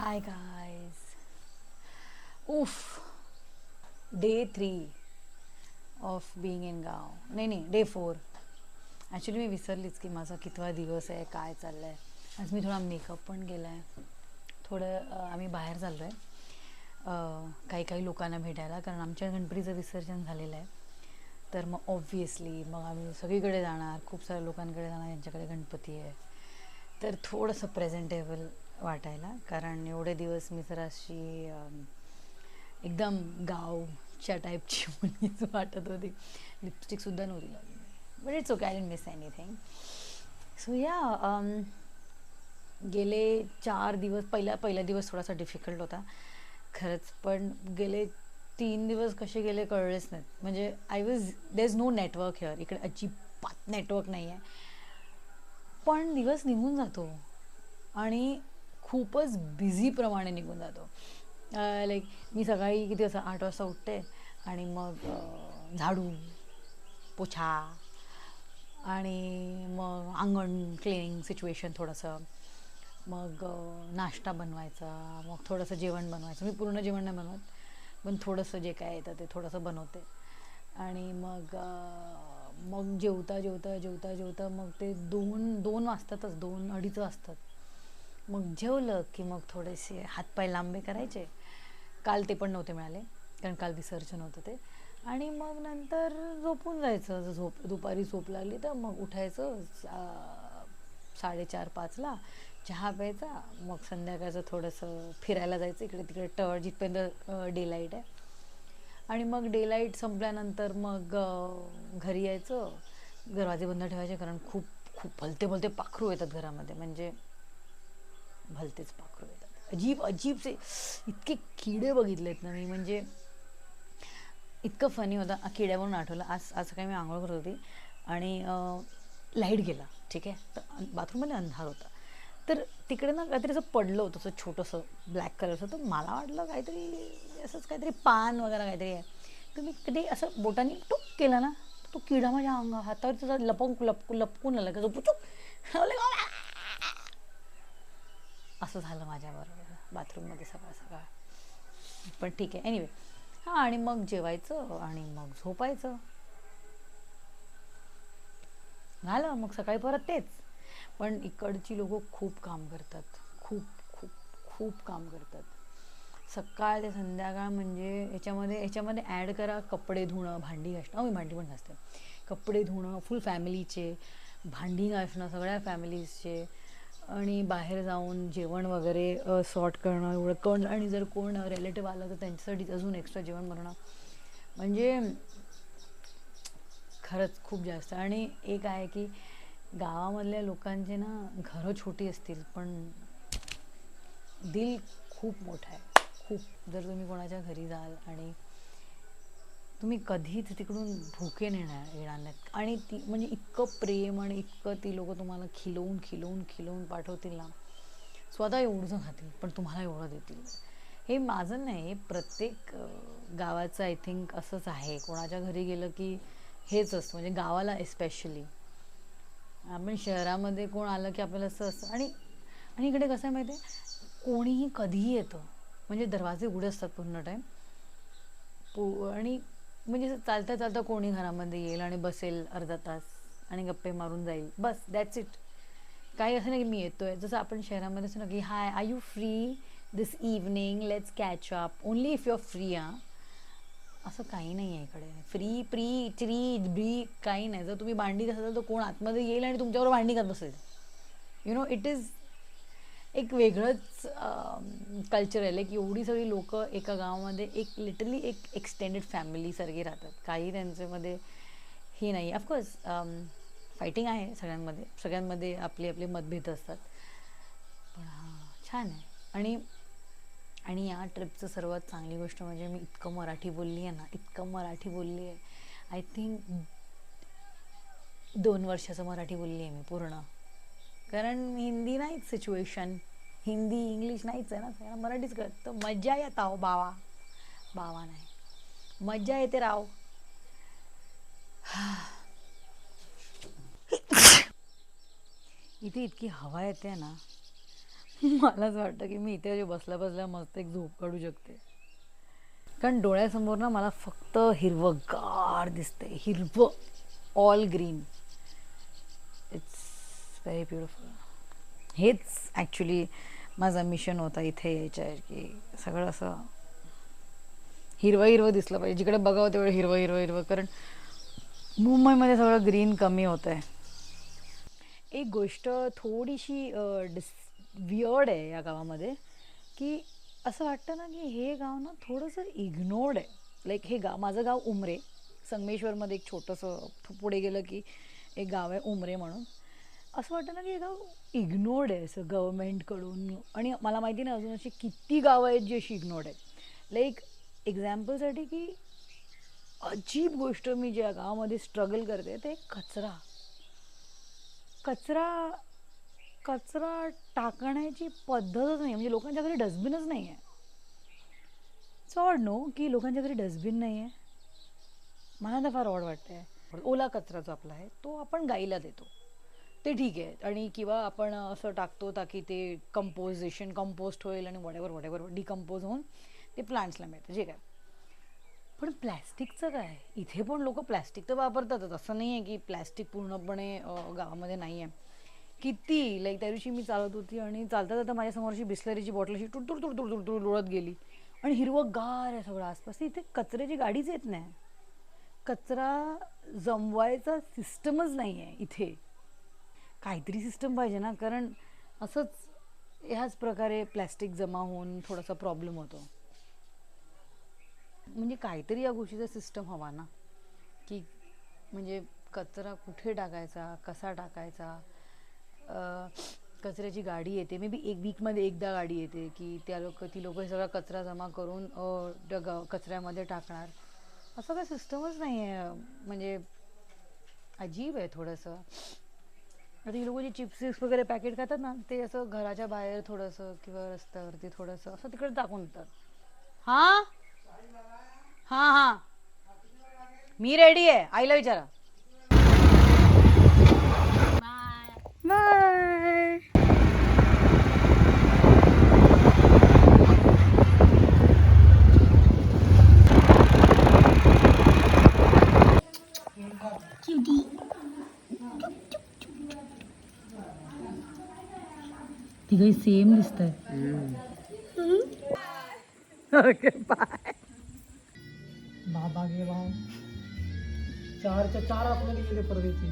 Hi guys. Oof. Day 3 of being in गाव. नाही day 4. Actually मी विसरलीच की माझा कितवा दिवस आहे, काय चाललं आहे. आज मी थोडा मेकअप पण केला आहे. थोडं आम्ही बाहेर चाललो आहे काही काही लोकांना भेटायला, कारण आमच्या गणपतीचं विसर्जन झालेलं आहे. तर मग ऑब्व्हियसली मग आम्ही सगळीकडे जाणार, खूप साऱ्या लोकांकडे जाणार यांच्याकडे गणपती आहे. तर थोडंसं प्रेझेंटेबल वाटायला, कारण एवढे दिवस मी जराशी एकदम गावच्या टाईपची मुलीच वाटत होती. लिपस्टिकसुद्धा नव्हती लावली, but it's okay, I didn't miss anything. So या गेले 4 दिवस, पहिला दिवस थोडासा डिफिकल्ट होता खरंच, पण गेले 3 दिवस कसे गेले कळलेच नाहीत. म्हणजे there is no network here, इकडे अजिबात नेटवर्क नाही आहे. पण दिवस निघून जातो आणि खूपच बिझीप्रमाणे निघून जातो. लाईक मी सकाळी किती वाजता 8 वाजता उठते आणि मग झाडू, पोछा आणि मग अंगण क्लिनिंग सिच्युएशन थोडंसं, मग नाश्ता बनवायचा, मग थोडंसं जेवण बनवायचं. मी पूर्ण जेवण नाही बनवत, पण थोडंसं जे काय येतं ते थोडंसं बनवते. आणि मग मग जेवता जेवता जेवता जेवता मग ते दोन वाजतातच, 2-2:30 वाजतात. मग जेवलं की मग थोडेसे हातपाय लांबे करायचे. काल ते पण नव्हते मिळाले, कारण काल विसर्जन होतं ते. आणि मग नंतर झोपून जायचं. दुपारी झोप लागली तर मग उठायचं 4:30-5ला, चहा प्यायचा. मग संध्याकाळचं थोडंसं फिरायला जायचं इकडे तिकडे जिथपर्यंत डे लाईट आहे. आणि मग डे लाईट संपल्यानंतर मग घरी यायचं. दरवाजे बंद ठेवायचे, कारण खूप खूप भलते पाखरू येतात घरामध्ये, म्हणजे भलतेच पाखरू येतात. अजीबचे इतके किडे बघितलेत ना मी, म्हणजे इतकं फनी होतं. किड्यावरून आठवलं, आज सकाळी मी आंघोळ करत होती आणि लाईट गेला, ठीक आहे. तर बाथरूममध्ये अंधार होता, तर तिकडे ना काहीतरी असं पडलं होतं, असं छोटंसं ब्लॅक कलरचं. तर मला वाटलं काहीतरी असंच काहीतरी पान वगैरे काहीतरी आहे. तर मी कधी असं बोटाने टुक केलं ना, तो किडा माझ्या हातावर त्याचा लपकून आला का, पुचूक असं झालं माझ्याबरोबर बाथरूममध्ये सकाळ सकाळ. पण ठीक आहे, एनिवे. हां, आणि मग जेवायचं आणि मग झोपायचं झालं. मग सकाळी परत तेच. पण इकडची लोकं खूप काम करतात, खूप खूप खूप काम करतात. सकाळ ते संध्याकाळ, म्हणजे ह्याच्यामध्ये ॲड करा कपडे धुणं, भांडी घासणं. मी भांडी पण घासते. कपडे धुणं फुल फॅमिलीचे, भांडी घासणं सगळ्या फॅमिलीजचे, आणि बाहेर जाऊन जेवण वगैरे सॉर्ट करणं, एवढं कोण, आणि जर कोण रिलेटिव्ह आलं तर त्यांच्यासाठी अजून एक्स्ट्रा जेवण बनवणं. म्हणजे खरंच खूप जास्त. आणि एक आहे की गावामधल्या लोकांचे ना घरं छोटी असतील, पण दिल खूप मोठं आहे, खूप. जर तुम्ही कोणाच्या घरी जाल आणि तुम्ही कधीच तिकडून भुके येणार नाहीत. आणि ती म्हणजे इतकं प्रेम आणि इतकं ती लोकं तुम्हाला खिलवून पाठवतील ना. स्वतः एवढंच खातील पण तुम्हाला एवढं देतील. हे माझं नाही, हे प्रत्येक गावाचं आय थिंक असंच आहे. कोणाच्या घरी गेलं की हेच असतं, म्हणजे गावाला एस्पेशली. आपण शहरामध्ये कोण आलं की आपल्याला असं असतं. आणि इकडे कसं आहे माहिती आहे, कोणीही कधीही येतं, म्हणजे दरवाजे उघडे असतात पूर्ण टाईम. आणि म्हणजे चालता चालता कोणी घरामध्ये येईल आणि बसेल अर्धा तास आणि गप्पे मारून जाईल, बस दॅट्स इट. काही असं नाही की मी येतो आहे, जसं आपण शहरामध्ये असं ना की hi, are you free this evening, let's catch up, only if you are free. असं काही नाही आहे इकडे. फ्री काही नाही. जर तुम्ही भांडी घासाल तर कोण आतमध्ये येईल आणि तुमच्यावर भांडी घात बसेल. इट इज एक वेगळंच कल्चर आहे. लाईक एवढी सगळी लोकं एका गावामध्ये लिटरली एक एक्सटेंडेड फॅमिलीसारखी राहतात. काही त्यांच्यामध्ये हे नाही. ऑफकोर्स फायटिंग आहे सगळ्यांमध्ये आपले आपले मतभेद असतात, पण हां, छान आहे. आणि या ट्रिपचं सर्वात चांगली गोष्ट म्हणजे मी इतकं मराठी बोलली आहे ना, इतकं मराठी बोलली आहे. आय थिंक 2 वर्षाचं मराठी बोलली आहे मी पूर्ण. कारण हिंदी नाहीच सिच्युएशन, हिंदी इंग्लिश नाहीच आहे ना, त्याला मराठीच कळत. तर मजा येत आहो बावा, बावा नाही, मजा येते राव. इथे इतकी हवा येते ना, मलाच वाटतं की मी इथे बसल्या बसल्या मस्त एक झोप काढू शकते, कारण डोळ्यासमोर ना मला फक्त हिरवंगार दिसतंय, हिरवं, all green. It's very beautiful. हेच ॲक्च्युली माझा मिशन होता इथे यायच्या, की सगळं असं हिरवं हिरवं दिसलं पाहिजे, जिकडे बघावं तेवढं हिरवं हिरवं हिरवं, कारण मुंबईमध्ये सगळं ग्रीन कमी होतं आहे. एक गोष्ट थोडीशी वियर्ड आहे या गावामध्ये, की असं वाटतं ना की हे गाव ना थोडंसं इग्नोर्ड आहे. लाईक हे गाव, माझं गाव उमरे, संगमेश्वरमध्ये एक छोटंसं पुढे गेलं की एक गाव आहे उमरे म्हणून. असं वाटतं ना की हे गाव इग्नोर्ड आहे असं गव्हर्मेंटकडून, आणि मला माहिती नाही अजून अशी किती गावं आहेत जी अशी इग्नोर्ड आहेत. लाईक एक्झाम्पलसाठी की अजीब गोष्ट मी ज्या गावामध्ये स्ट्रगल करते ते कचरा. कचरा कचरा टाकण्याची पद्धतच नाही, म्हणजे लोकांच्या घरी डस्टबिनच नाही आहे. सो ऑड नो की लोकांच्या घरी डस्टबिन नाही आहे. मला तर फार ऑड वाटतं आहे. ओला कचरा जो आपला आहे तो आपण गाईला देतो, ते ठीक आहे, आणि किंवा आपण असं टाकतो ताकी ते कंपोस्ट होईल आणि वॉटेवर डिकम्पोज होऊन ते प्लांट्सला मिळतं, जे काय. पण प्लॅस्टिकचं काय? इथे पण लोक प्लॅस्टिक तर वापरतातच, असं नाही आहे की प्लॅस्टिक पूर्णपणे गावामध्ये नाही आहे. किती लाईक त्या दिवशी मी चालत होती आणि चालता चालता माझ्या समोरची बिस्लरीची बॉटल अशी तुडतुड तुडतुड तुडतुड लोळत गेली, आणि हिरवंगार आहे सगळं आसपास. इथे कचऱ्याची गाडीच येत नाही, कचरा जमवायचा सिस्टमच नाही आहे इथे. काहीतरी सिस्टम पाहिजे ना, कारण असंच ह्याच प्रकारे प्लॅस्टिक जमा होऊन थोडासा प्रॉब्लेम होतो. म्हणजे काहीतरी या गोष्टीचा सिस्टम हवा ना, की म्हणजे कचरा कुठे टाकायचा, कसा टाकायचा. कचऱ्याची गाडी येते, मे बी एक वीकमध्ये एकदा गाडी येते, की ती लोक हे सगळा कचरा जमा करून कचऱ्यामध्ये टाकणार. असं काही सिस्टमच नाही आहे. म्हणजे अजीब आहे थोडंसं. आता ही लोक जे चिप्स वगैरे पॅकेट खातात ना, ते असं घराच्या बाहेर थोडंसं किंवा रस्त्यावरती थोडंसं असं तिकडे टाकून देतात. हां हां हां, मी रेडी आहे, आईला विचारा. बाय. तिघही सेम दिसत आहे. Okay bye. बाबा गे भाऊ, चारच्या चार आपल्याला गेले परदेशी.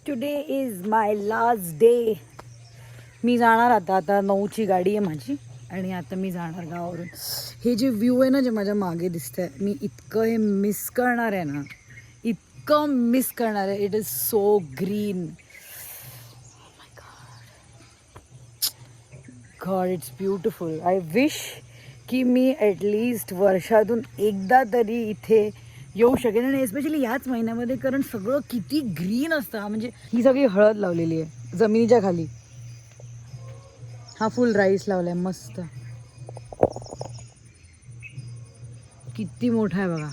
Today is my last day. मी जाणार आता 9ची गाडी आहे माझी, आणि आता मी जाणार गावावरून. हे जे व्ह्यू आहे ना, जे माझ्या मागे दिसतंय, मी इतकं हे मिस करणार आहे ना, इतकं मिस करणार आहे. It is so green. God, it's beautiful. I wish की मी ॲटलिस्ट वर्षातून एकदा तरी इथे येऊ शकेन, आणि एस्पेशली ह्याच महिन्यामध्ये, कारण सगळं किती ग्रीन असतं. म्हणजे ही सगळी हळद लावलेली आहे जमिनीच्या खाली, हा फुल राईस लावलाय मस्त, किती मोठा आहे बघा.